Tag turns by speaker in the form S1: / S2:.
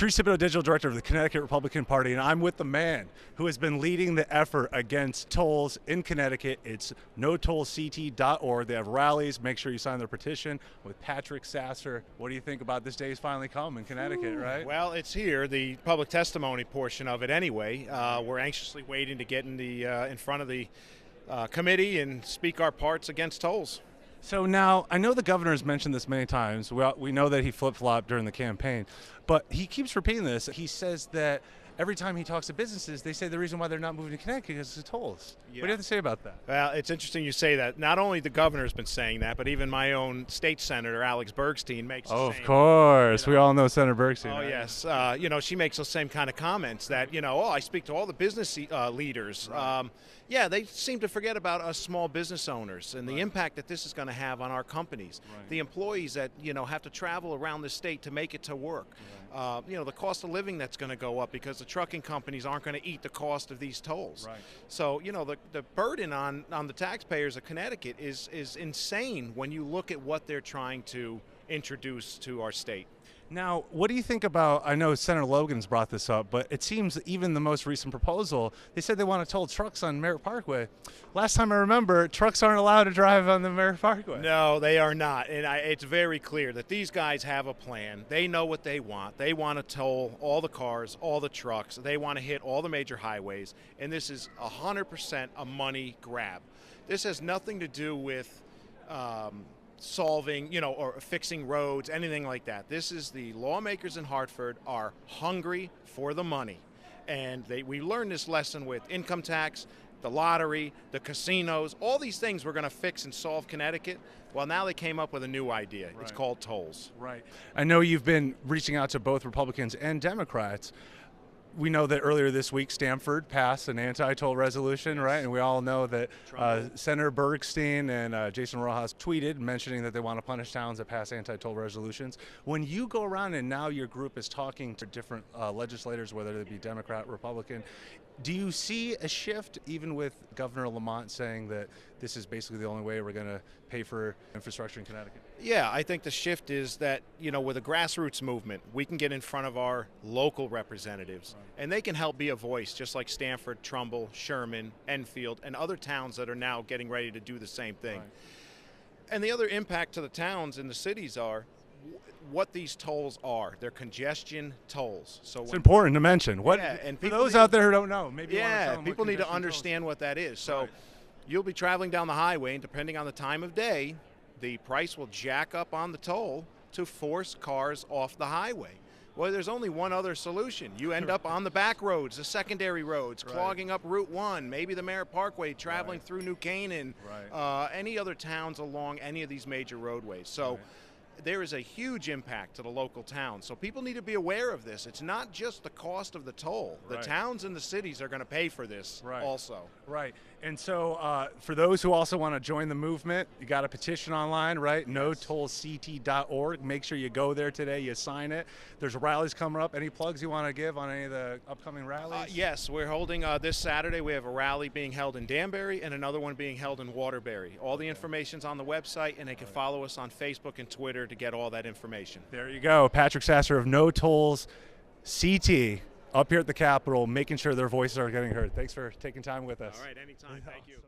S1: Terry Cipito, Digital Director of the Connecticut Republican Party, and I'm with the man who has been leading the effort against tolls in Connecticut. It's NoTollsCT.org. They have rallies. Make sure you sign their petition with Patrick Sasser. What do you think about this day's finally come in Connecticut, right?
S2: Well, it's here, the public testimony portion of it anyway. We're anxiously waiting to get in front of the committee and speak our parts against tolls.
S1: So now, I know the governor has mentioned this many times. We know that he flip-flopped during the campaign, but he keeps repeating this. He says that every time he talks to businesses, they say the reason why they're not moving to Connecticut is the tolls. Yeah. What do you have to say about that?
S2: Well, it's interesting you say that. Not only the governor's been saying that, but even my own state senator, Alex Bergstein, makes the same.
S1: Of course. We all know Senator Bergstein.
S2: Oh, right? Yes. She makes the same kind of comments that, I speak to all the business leaders. Right. Yeah, they seem to forget about us small business owners and the impact that this is going to have on our companies. Right. The employees that, have to travel around the state to make it to work. Right. The cost of living that's going to go up because the trucking companies aren't going to eat the cost of these tolls. Right. So, the burden on the taxpayers of Connecticut is insane when you look at what they're trying to introduce to our state.
S1: Now, what do you think about, I know Senator Logan's brought this up, but it seems even the most recent proposal, they said they want to toll trucks on Merritt Parkway. Last time I remember, trucks aren't allowed to drive on the Merritt Parkway.
S2: No, they are not. And it's very clear that these guys have a plan. They know what they want. They want to toll all the cars, all the trucks. They want to hit all the major highways. And this is 100% a money grab. This has nothing to do with solving, or fixing roads, anything like that. This is the lawmakers in Hartford are hungry for the money. And we learned this lesson with income tax, the lottery, the casinos, all these things we're going to fix and solve Connecticut. Well, now they came up with a new idea. Right. It's called tolls.
S1: Right. I know you've been reaching out to both Republicans and Democrats. We know that earlier this week, Stamford passed an anti-toll resolution, yes. Right? And we all know that Senator Bergstein and Jason Rojas tweeted mentioning that they want to punish towns that pass anti-toll resolutions. When you go around and now your group is talking to different legislators, whether they be Democrat, Republican, do you see a shift even with Governor Lamont saying that this is basically the only way we're going to pay for infrastructure in Connecticut?
S2: Yeah, I think the shift is that, with a grassroots movement, we can get in front of our local representatives, right. And they can help be a voice, just like Stamford, Trumbull, Sherman, Enfield, and other towns that are now getting ready to do the same thing. Right. And the other impact to the towns and the cities are what these tolls are. They're congestion tolls. So
S1: it's important to mention.
S2: And
S1: for those out there who don't know, maybe
S2: people need to understand what that is. So you'll be traveling down the highway, and depending on the time of day, the price will jack up on the toll to force cars off the highway. Well, there's only one other solution. You end up on the back roads, the secondary roads, clogging up Route 1, maybe the Merritt Parkway, traveling through New Canaan, any other towns along any of these major roadways. So there is a huge impact to the local towns. So people need to be aware of this. It's not just the cost of the toll. The towns and the cities are going to pay for this also.
S1: Right. And so for those who also want to join the movement, you got a petition online, right? Yes. NoTollsCT.org. Make sure you go there today. You sign it. There's rallies coming up. Any plugs you want to give on any of the upcoming rallies?
S2: Yes. We're holding this Saturday. We have a rally being held in Danbury and another one being held in Waterbury. All the information's on the website, and they can follow us on Facebook and Twitter to get all that information.
S1: There you go. Patrick Sasser of NoTollsCT up here at the Capitol, making sure their voices are getting heard. Thanks for taking time with us.
S2: All right, anytime. Thank you.